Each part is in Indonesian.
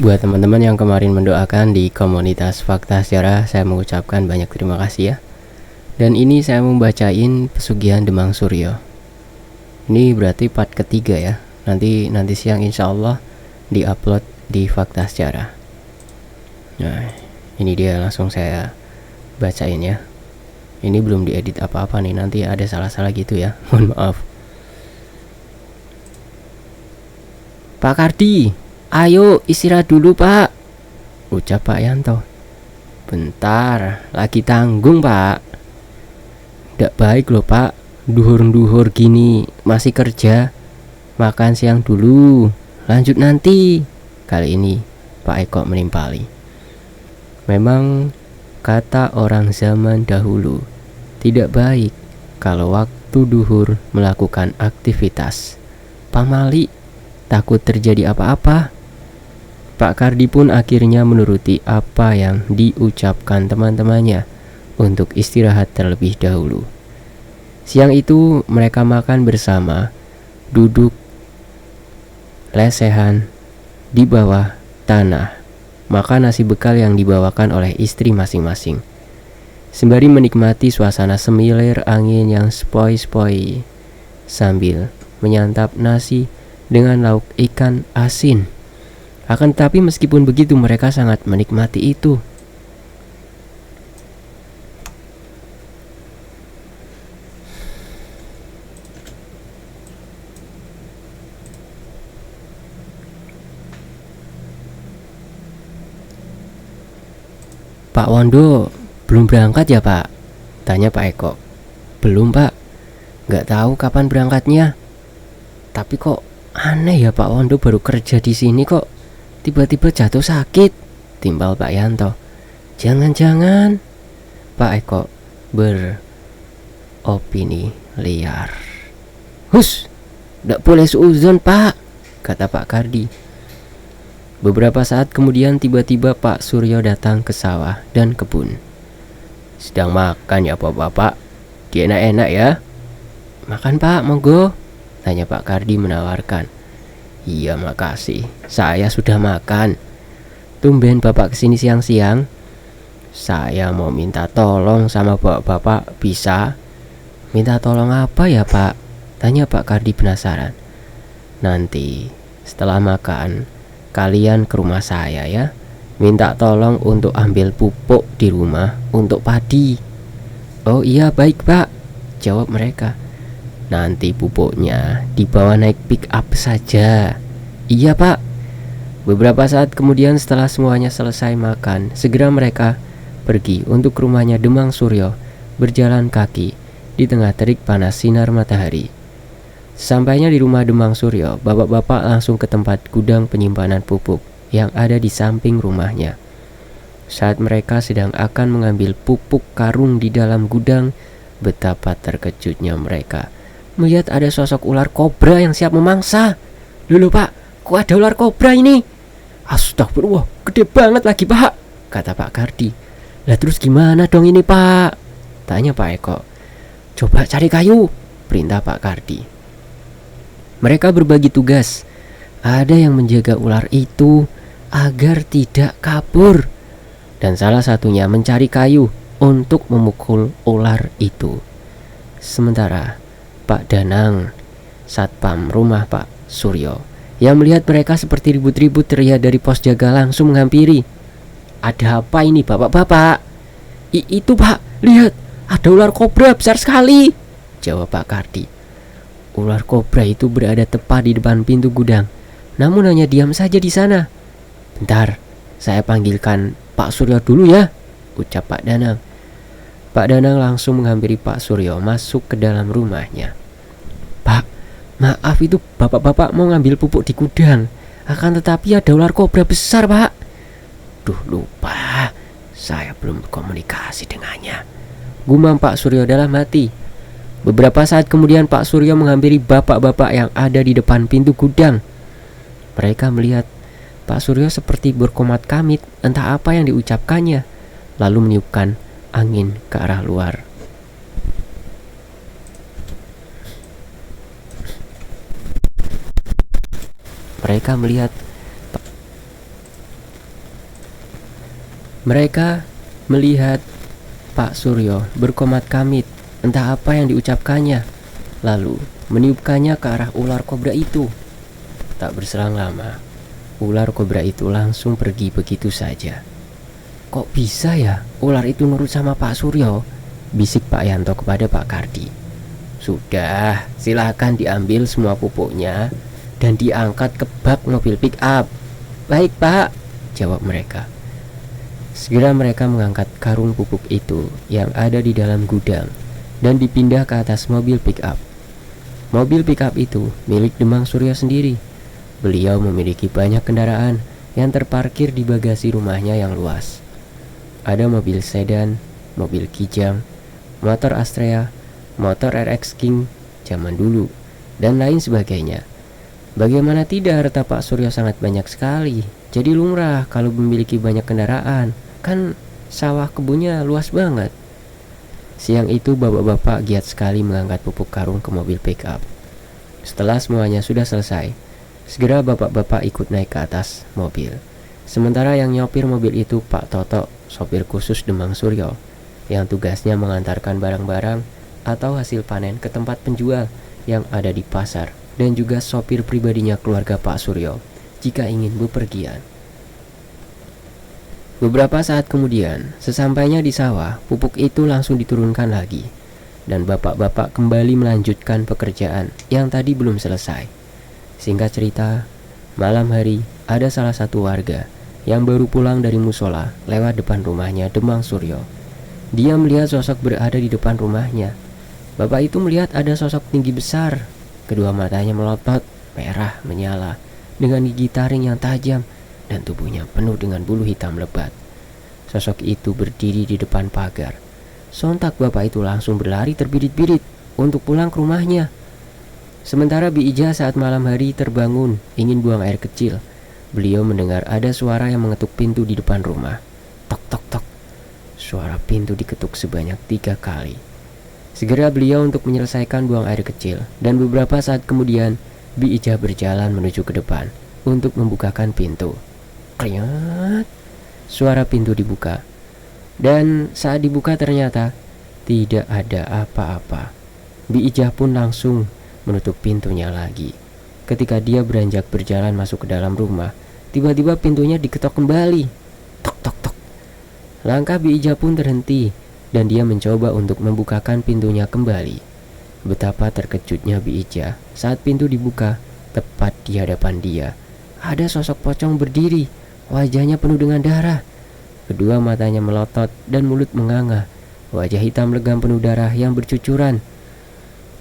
Buat teman-teman yang kemarin mendoakan di komunitas Fakta Sejarah, saya mengucapkan banyak terima kasih ya. Dan ini saya membacain pesugihan Demang Suryo. Ini berarti part ketiga ya. Nanti siang insya Allah diupload di Fakta Sejarah. Nah, ini dia langsung saya bacain ya. Ini belum diedit apa-apa nih, nanti ada salah-salah gitu ya. Mohon maaf. Pak Kardi, ayo istirahat dulu Pak, ucap Pak Yanto. Bentar, lagi tanggung Pak. Nggak baik loh Pak, duhur-duhur gini, masih kerja. Makan siang dulu, lanjut nanti. Kali ini Pak Eko menimpali. Memang kata orang zaman dahulu, tidak baik kalau waktu duhur melakukan aktivitas. Pamali, takut terjadi apa-apa. Pak Kardi pun akhirnya menuruti apa yang diucapkan teman-temannya untuk istirahat terlebih dahulu. Siang itu mereka makan bersama, duduk lesehan di bawah tanah, makan nasi bekal yang dibawakan oleh istri masing-masing, sembari menikmati suasana semilir angin yang sepoi-sepoi sambil menyantap nasi dengan lauk ikan asin. Akan tetapi meskipun begitu mereka sangat menikmati itu. Pak Wondo belum berangkat ya Pak? Tanya Pak Eko. Belum Pak, gak tahu kapan berangkatnya. Tapi kok aneh ya Pak Wondo baru kerja di sini kok tiba-tiba jatuh sakit, timbal Pak Yanto. Jangan-jangan Pak Eko beropini liar. Hus, gak boleh suuzon Pak, kata Pak Kardi. Beberapa saat kemudian tiba-tiba Pak Suryo datang ke sawah dan kebun. Sedang makan ya Bapak-bapak? Dia enak-enak ya? Makan Pak, monggo, tanya Pak Kardi menawarkan. Iya makasih, saya sudah makan. Tumben Bapak kesini siang-siang. Saya mau minta tolong sama Bapak-bapak, bisa? Minta tolong apa ya Pak? Tanya Pak Kardi penasaran. Nanti setelah makan kalian ke rumah saya ya. Minta tolong untuk ambil pupuk di rumah untuk padi. Oh iya baik Pak, jawab mereka. Nanti pupuknya dibawa naik pick up saja. Iya Pak. Beberapa saat kemudian setelah semuanya selesai makan, segera mereka pergi untuk rumahnya Demang Suryo, berjalan kaki di tengah terik panas sinar matahari. Sampainya di rumah Demang Suryo, bapak-bapak langsung ke tempat gudang penyimpanan pupuk yang ada di samping rumahnya. Saat mereka sedang akan mengambil pupuk karung di dalam gudang, betapa terkejutnya mereka melihat ada sosok ular kobra yang siap memangsa. Lho Pak, kok ada ular kobra ini? Astagfirullah, gede banget lagi Pak, kata Pak Kardi. Lah terus gimana dong ini Pak? Tanya Pak Eko. Coba cari kayu, perintah Pak Kardi. Mereka berbagi tugas. Ada yang menjaga ular itu agar tidak kabur, dan salah satunya mencari kayu untuk memukul ular itu. Sementara Pak Danang, satpam rumah Pak Suryo, yang melihat mereka seperti ribut-ribut terlihat dari pos jaga langsung menghampiri. Ada apa ini bapak-bapak? Itu Pak, lihat, ada ular kobra besar sekali, jawab Pak Kardi. Ular kobra itu berada tepat di depan pintu gudang, namun hanya diam saja di sana. Bentar, saya panggilkan Pak Suryo dulu ya, ucap Pak Danang. Pak Danang langsung menghampiri Pak Suryo masuk ke dalam rumahnya. Pak, maaf itu bapak-bapak mau ngambil pupuk di gudang, akan tetapi ada ular kobra besar Pak. Duh lupa, saya belum komunikasi dengannya, gumam Pak Suryo dalam hati. Beberapa saat kemudian Pak Suryo menghampiri bapak-bapak yang ada di depan pintu gudang. Mereka melihat Pak Suryo seperti berkomat-kamit, entah apa yang diucapkannya, lalu meniupkan angin ke arah luar. Mereka melihat Mereka melihat Pak Suryo berkomat kamit, entah apa yang diucapkannya, lalu meniupkannya ke arah ular kobra itu. Tak berselang lama, ular kobra itu langsung pergi begitu saja. Kok bisa ya ular itu nurut sama Pak Suryo? Bisik Pak Yanto kepada Pak Kardi. Sudah, silahkan diambil semua pupuknya dan diangkat ke bak mobil pick up. Baik Pak, jawab mereka. Segera mereka mengangkat karung pupuk itu yang ada di dalam gudang dan dipindah ke atas mobil pick up. Mobil pick up itu milik Demang Suryo sendiri. Beliau memiliki banyak kendaraan yang terparkir di bagasi rumahnya yang luas. Ada mobil sedan, mobil Kijang, motor Astrea, motor RX King zaman dulu, dan lain sebagainya. Bagaimana tidak, harta Pak Suryo sangat banyak sekali. Jadi lumrah kalau memiliki banyak kendaraan. Kan sawah kebunnya luas banget. Siang itu bapak-bapak giat sekali mengangkat pupuk karung ke mobil pickup. Setelah semuanya sudah selesai, segera bapak-bapak ikut naik ke atas mobil. Sementara yang nyopir mobil itu Pak Toto, sopir khusus Demang Suryo, yang tugasnya mengantarkan barang-barang atau hasil panen ke tempat penjual yang ada di pasar, dan juga sopir pribadinya keluarga Pak Suryo jika ingin bepergian. Beberapa saat kemudian, sesampainya di sawah, pupuk itu langsung diturunkan lagi, dan bapak-bapak kembali melanjutkan pekerjaan yang tadi belum selesai. Singkat cerita, malam hari ada salah satu warga yang baru pulang dari musola lewat depan rumahnya Demang Suryo. Dia melihat sosok berada di depan rumahnya. Bapak itu melihat ada sosok tinggi besar, kedua matanya melotot, merah menyala, dengan gigi taring yang tajam, dan tubuhnya penuh dengan bulu hitam lebat. Sosok itu berdiri di depan pagar. Sontak bapak itu langsung berlari terbirit-birit untuk pulang ke rumahnya. Sementara Bi Ija saat malam hari terbangun ingin buang air kecil. Beliau mendengar ada suara yang mengetuk pintu di depan rumah. Tok tok tok. Suara pintu diketuk sebanyak 3 kali. Segera beliau untuk menyelesaikan buang air kecil, dan beberapa saat kemudian Bi Ija berjalan menuju ke depan untuk membukakan pintu. Kriat, suara pintu dibuka, dan saat dibuka ternyata tidak ada apa-apa. Bi Ija pun langsung menutup pintunya lagi. Ketika dia beranjak berjalan masuk ke dalam rumah, tiba-tiba pintunya diketok kembali. Tok tok tok. Langkah Bi Ija pun terhenti, dan dia mencoba untuk membukakan pintunya kembali. Betapa terkejutnya Bi Ija saat pintu dibuka. Tepat di hadapan dia ada sosok pocong berdiri, wajahnya penuh dengan darah. Kedua matanya melotot dan mulut menganga. Wajah hitam legam penuh darah yang bercucuran.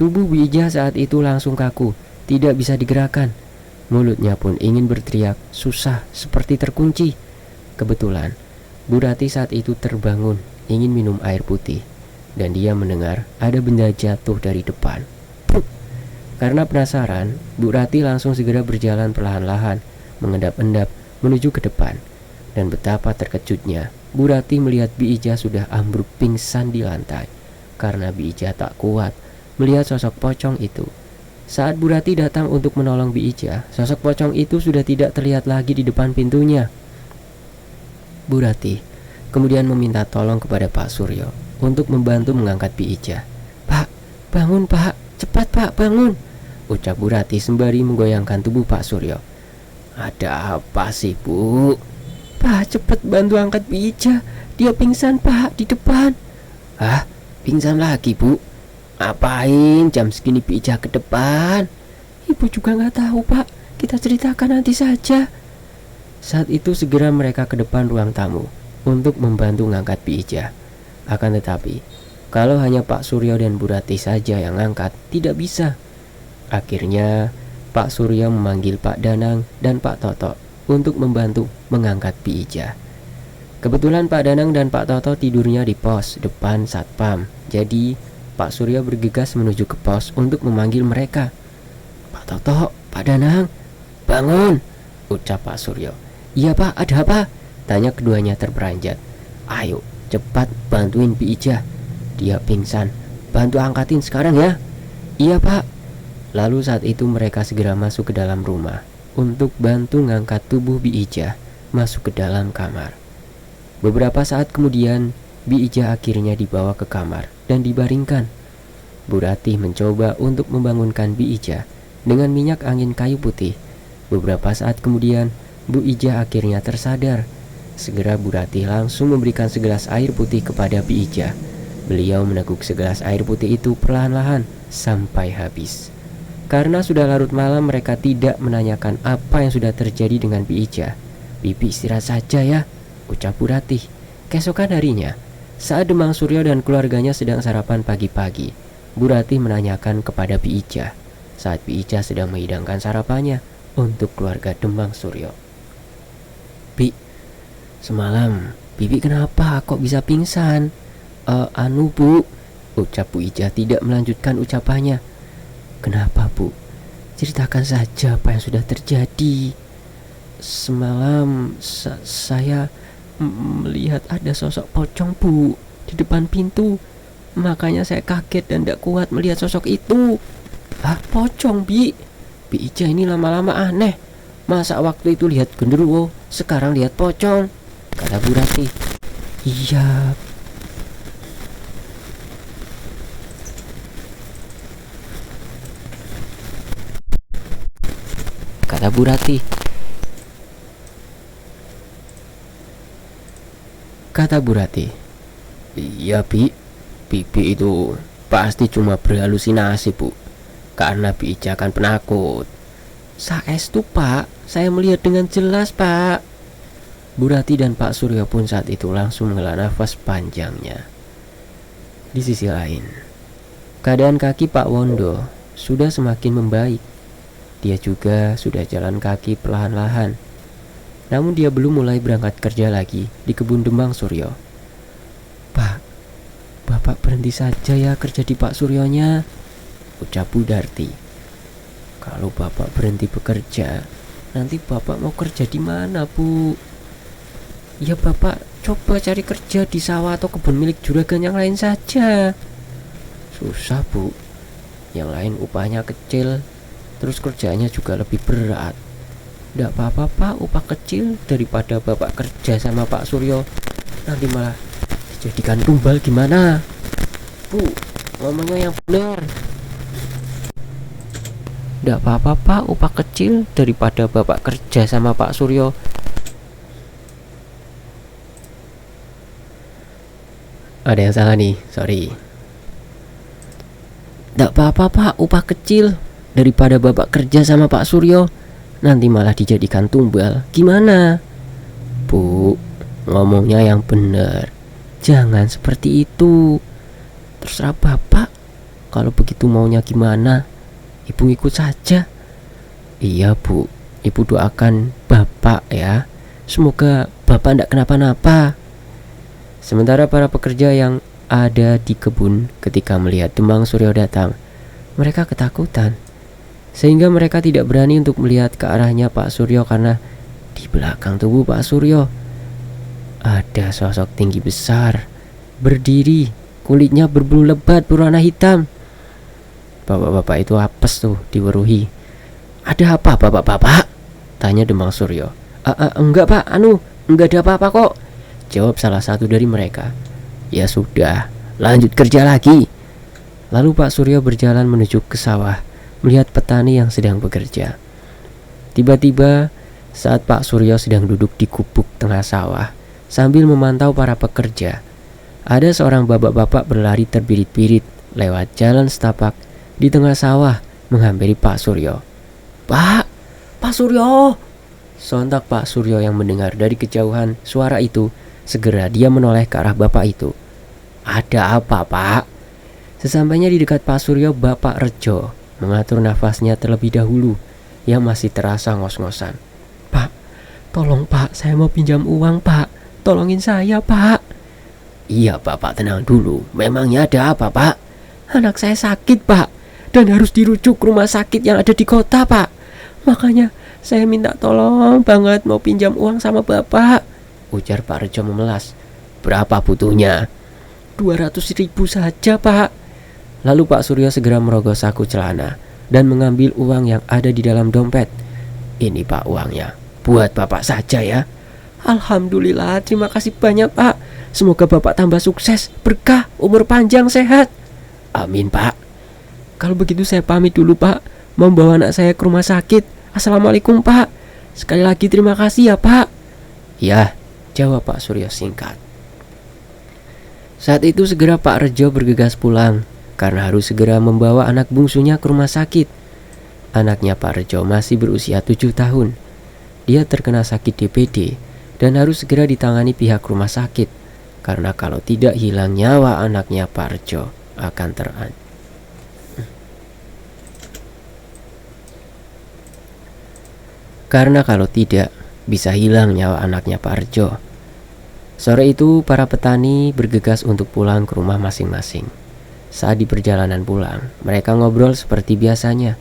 Tubuh Bi Ija saat itu langsung kaku, tidak bisa digerakkan. Mulutnya pun ingin berteriak, susah, seperti terkunci. Kebetulan Bu Rati saat itu terbangun, ingin minum air putih, dan dia mendengar ada benda jatuh dari depan. Karena penasaran, Bu Rati langsung segera berjalan perlahan-lahan, mengendap-endap menuju ke depan. Dan betapa terkejutnya, Bu Rati melihat Bi Ija sudah ambruk pingsan di lantai, karena Bi Ija tak kuat melihat sosok pocong itu. Saat Bu Rati datang untuk menolong Bi Ija, sosok pocong itu sudah tidak terlihat lagi di depan pintunya. Bu Rati kemudian meminta tolong kepada Pak Suryo untuk membantu mengangkat Bi Ija. Pak, bangun Pak, cepat Pak, bangun, ucap Bu Rati sembari menggoyangkan tubuh Pak Suryo. Ada apa sih Bu? Pak, cepat bantu angkat Bi Ija, dia pingsan Pak di depan. Hah? Pingsan lagi Bu? Ngapain jam segini Bi Ija ke depan? Ibu juga gak tahu Pak, kita ceritakan nanti saja. Saat itu segera mereka ke depan ruang tamu untuk membantu mengangkat Bi Ija. Akan tetapi, kalau hanya Pak Suryo dan Bu Rati saja yang angkat, tidak bisa. Akhirnya Pak Suryo memanggil Pak Danang dan Pak Toto untuk membantu mengangkat Bi Ija. Kebetulan Pak Danang dan Pak Toto tidurnya di pos depan satpam. Jadi Pak Suryo bergegas menuju ke pos untuk memanggil mereka. Pak Toto, Pak Danang, bangun, ucap Pak Suryo. Iya Pak, ada apa? Tanya keduanya terperanjat. Ayo, cepat bantuin Bi Ija, dia pingsan. Bantu angkatin sekarang ya. Iya Pak. Lalu saat itu mereka segera masuk ke dalam rumah untuk bantu ngangkat tubuh Bi Ija masuk ke dalam kamar. Beberapa saat kemudian, Bi Ija akhirnya dibawa ke kamar dan dibaringkan. Bu Ratih mencoba untuk membangunkan Bi Ija dengan minyak angin kayu putih. Beberapa saat kemudian, Bu Ija akhirnya tersadar. Segera Bu Ratih langsung memberikan segelas air putih kepada Bi Ija. Beliau meneguk segelas air putih itu perlahan-lahan sampai habis. Karena sudah larut malam, mereka tidak menanyakan apa yang sudah terjadi dengan Bi Ija. "Bibi istirahat saja ya," ucap Bu Ratih. Keesokan harinya, saat Demang Suryo dan keluarganya sedang sarapan pagi-pagi, Bu Ratih menanyakan kepada Bi Ija saat Bi Ija sedang menghidangkan sarapannya untuk keluarga Demang Suryo. "Bi, semalam Bibi kenapa kok bisa pingsan?" Anu Bu," ucap Bu Ija tidak melanjutkan ucapannya. "Kenapa Bu? Ceritakan saja apa yang sudah terjadi." "Semalam saya melihat ada sosok pocong Bu di depan pintu. Makanya saya kaget dan tidak kuat melihat sosok itu." "Hah, pocong Bi? Bi Ija ini lama-lama aneh. Masa waktu itu lihat genderuwo, sekarang lihat pocong?" kata Bu Ratih. "Iya," kata Bu Ratih. "Iya Bi, Bibi itu pasti cuma berhalusinasi Bu, karena Bi Ija kan penakut." "Saestu Pak, saya melihat dengan jelas Pak." Bu Ratih dan Pak Suryo pun saat itu langsung menghela nafas panjangnya. Di sisi lain, keadaan kaki Pak Wondo sudah semakin membaik. Dia juga sudah jalan kaki perlahan-lahan. Namun dia belum mulai berangkat kerja lagi di kebun Demang Suryo. "Pak, Bapak berhenti saja ya kerja di Pak Suryonya," ucap Bu Darti. "Kalau Bapak berhenti bekerja, nanti Bapak mau kerja di mana Bu?" "Ya Bapak coba cari kerja di sawah atau kebun milik juragan yang lain saja." "Susah Bu, yang lain upahnya kecil, terus kerjanya juga lebih berat." "Nggak apa-apa Pak, upah kecil daripada Bapak kerja sama Pak Suryo nanti malah dijadikan tumbal gimana?" "Bu, ngomongnya yang benar." "Nggak apa-apa Pak, upah kecil daripada Bapak kerja sama Pak Suryo." Ada yang salah nih, sorry. "Nggak apa-apa Pak, upah kecil daripada Bapak kerja sama Pak Suryo nanti malah dijadikan tumbal gimana?" "Bu, ngomongnya yang benar, jangan seperti itu. Terserah Bapak, kalau begitu maunya gimana, Ibu ikut saja." "Iya Bu, Ibu doakan Bapak ya, semoga Bapak tidak kenapa-napa." Sementara para pekerja yang ada di kebun ketika melihat Demang Suryo datang, mereka ketakutan, sehingga mereka tidak berani untuk melihat ke arahnya Pak Suryo karena di belakang tubuh Pak Suryo ada sosok tinggi besar, berdiri, kulitnya berbulu lebat berwarna hitam. Bapak-bapak itu apes tuh diweruhi. "Ada apa Bapak-bapak?" tanya Demang Suryo. Enggak Pak, enggak ada apa-apa kok," jawab salah satu dari mereka. "Ya sudah, lanjut kerja lagi." Lalu Pak Suryo berjalan menuju ke sawah melihat petani yang sedang bekerja. Tiba-tiba saat Pak Suryo sedang duduk di gubuk tengah sawah sambil memantau para pekerja, ada seorang bapak-bapak berlari terbirit-birit lewat jalan setapak di tengah sawah menghampiri Pak Suryo. Pak Suryo!" Sontak Pak Suryo yang mendengar dari kejauhan suara itu, segera dia menoleh ke arah bapak itu. "Ada apa Pak?" Sesampainya di dekat Pak Suryo, Bapak Rejo mengatur nafasnya terlebih dahulu yang masih terasa ngos-ngosan. "Pak, tolong Pak, saya mau pinjam uang Pak, tolongin saya Pak." "Iya Bapak, tenang dulu, memangnya ada apa Pak?" "Anak saya sakit Pak, dan harus dirujuk ke rumah sakit yang ada di kota Pak. Makanya saya minta tolong banget mau pinjam uang sama Bapak," ujar Pak Rejo memelas. "Berapa butuhnya?" 200.000 saja Pak." Lalu Pak Suryo segera merogoh saku celana dan mengambil uang yang ada di dalam dompet. "Ini Pak uangnya, buat Bapak saja ya." Alhamdulillah, terima kasih banyak Pak. Semoga Bapak tambah sukses, berkah, umur panjang, sehat. Amin Pak. Kalau begitu saya pamit dulu Pak, membawa anak saya ke rumah sakit. Assalamualaikum Pak. Sekali lagi terima kasih ya Pak. Ya, jawab Pak Suryo singkat. Saat itu segera Pak Rejo bergegas pulang karena harus segera membawa anak bungsunya ke rumah sakit. Anaknya Pak Rejo masih berusia 7 tahun. Dia terkena sakit DBD dan harus segera ditangani pihak rumah sakit karena kalau tidak hilang nyawa anaknya Pak Rejo akan terancam. Karena kalau tidak bisa hilang nyawa anaknya Pak Rejo. Sore itu para petani bergegas untuk pulang ke rumah masing-masing. Saat di perjalanan pulang, mereka ngobrol seperti biasanya.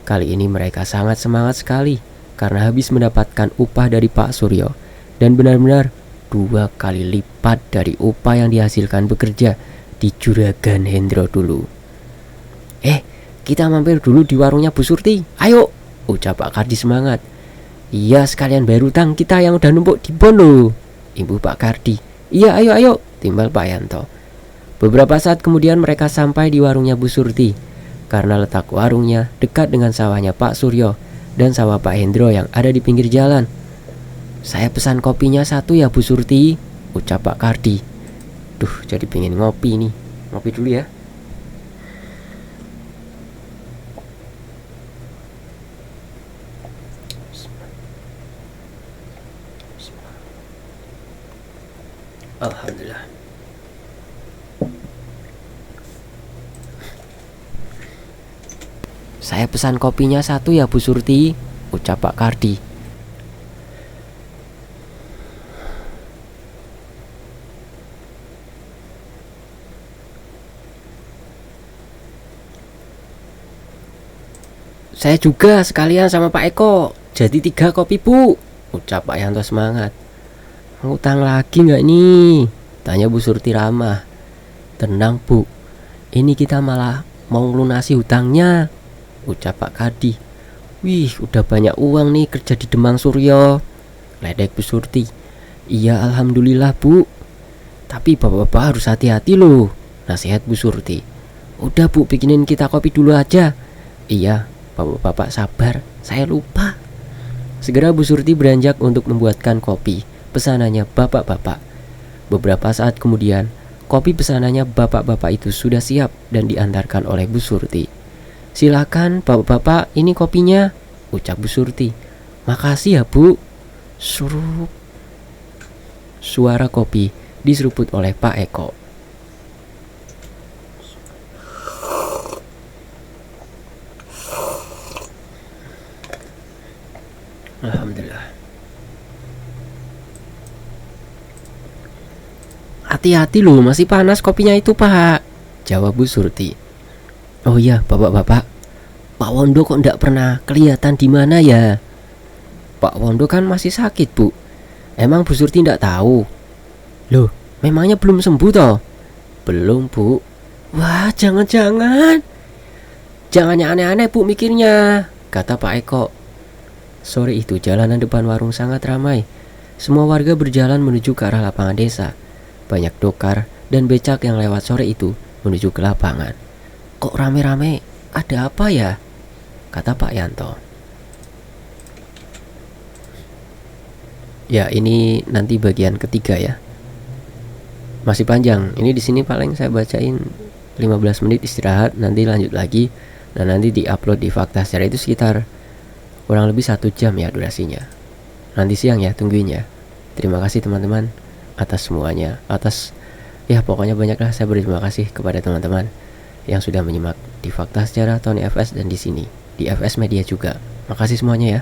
Kali ini mereka sangat semangat sekali karena habis mendapatkan upah dari Pak Suryo dan benar-benar 2 kali lipat dari upah yang dihasilkan bekerja di Juragan Hendro dulu. Kita mampir dulu di warungnya Bu Surti. Ayo, ucap Pak Kardi semangat. Iya, sekalian bayar utang kita yang udah numpuk di bon loh, Ibu Pak Kardi. Iya, ayo, timbal Pak Yanto. Beberapa saat kemudian mereka sampai di warungnya Bu Surti. Karena letak warungnya dekat dengan sawahnya Pak Suryo dan sawah Pak Hendro yang ada di pinggir jalan. Saya pesan kopinya 1 ya Bu Surti, ucap Pak Kardi. Duh, jadi pengen ngopi nih. Ngopi dulu ya. Alhamdulillah. Saya pesan kopinya 1 ya Bu Surti, ucap Pak Kardi. Saya juga sekalian sama Pak Eko, jadi 3 kopi Bu, ucap Pak Yanto semangat. Ngutang lagi nggak nih? Tanya Bu Surti ramah. Tenang Bu, ini kita malah mau lunasi hutangnya, ucap Pak Kardi. Wih, udah banyak uang nih kerja di Demang Suryo, ledek Bu Surti. Iya, alhamdulillah Bu. Tapi bapak-bapak harus hati-hati loh, nasihat Bu Surti. Udah Bu, bikinin kita kopi dulu aja. Iya, bapak-bapak sabar, saya lupa. Segera Bu Surti beranjak untuk membuatkan kopi pesanannya bapak-bapak. Beberapa saat kemudian, kopi pesanannya bapak-bapak itu sudah siap dan diantarkan oleh Bu Surti. Silakan bapak-bapak, ini kopinya, ucap Bu Surti. Makasih ya Bu. Surup. Suara kopi diseruput oleh Pak Eko. Alhamdulillah. Hati-hati loh, masih panas kopinya itu Pak, jawab Bu Surti. Oh iya bapak-bapak, Pak Wondo kok ndak pernah kelihatan di mana ya? Pak Wondo kan masih sakit Bu. Emang Bu Surti ndak tahu? Loh, memangnya belum sembuh toh? Belum Bu. Wah, jangan-jangan yang aneh-aneh Bu mikirnya, kata Pak Eko. Sore itu jalanan depan warung sangat ramai. Semua warga berjalan menuju ke arah lapangan desa. Banyak dokar dan becak yang lewat sore itu menuju ke lapangan. Kok rame-rame? Ada apa ya? Kata Pak Yanto. Ya, ini nanti bagian ketiga ya. Masih panjang. Ini di sini paling saya bacain 15 menit istirahat, nanti lanjut lagi. Dan nanti diupload di Fakta Sejarah itu sekitar kurang lebih 1 jam ya durasinya. Nanti siang ya, tungguin ya. Terima kasih teman-teman atas semuanya, atas ya pokoknya banyaklah. Saya berterima kasih kepada teman-teman yang sudah menyimak di Fakta Sejarah Tony FS dan di sini di FS Media juga. Makasih semuanya ya.